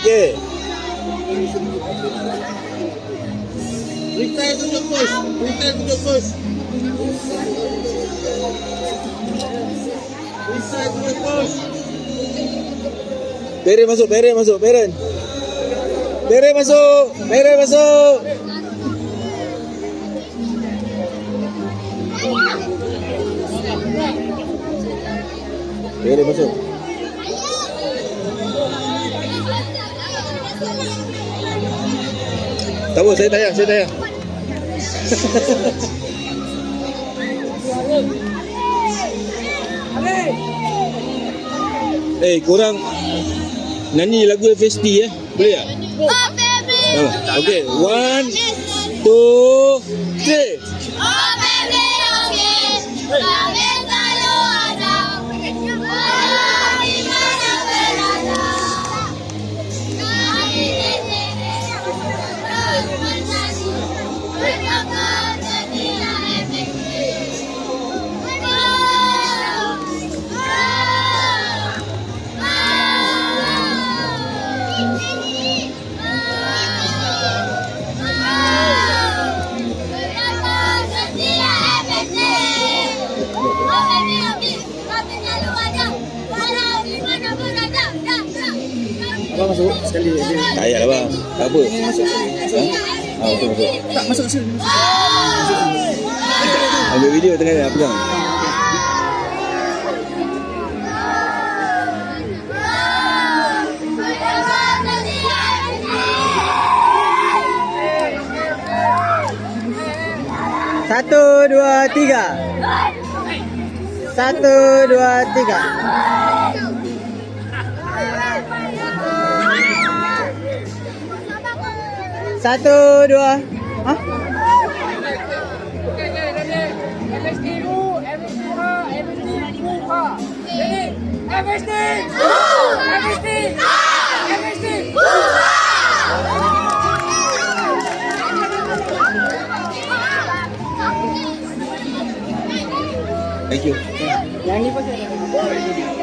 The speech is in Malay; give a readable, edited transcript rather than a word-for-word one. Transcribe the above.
okey. Freestyle tunjuk push. Freestyle tunjuk push. Freestyle tunjuk push. Beren masuk, Beren masuk, Beren. Beren masuk, Beren masuk. Beren masuk. Tak apa, saya tayang, saya tayang. Korang nyanyi lagu FST boleh tak? Okay, 1, 2, 3. Abang masuk sekali. Tak payah lah bang. Tak apa. Masuk. Betul. Tak masuk sini. Ambil video tengah nak pegang. Satu, dua, tiga. Satu, dua, tiga. Satu, dua. Hah? Thank you. Yang ni pun saya.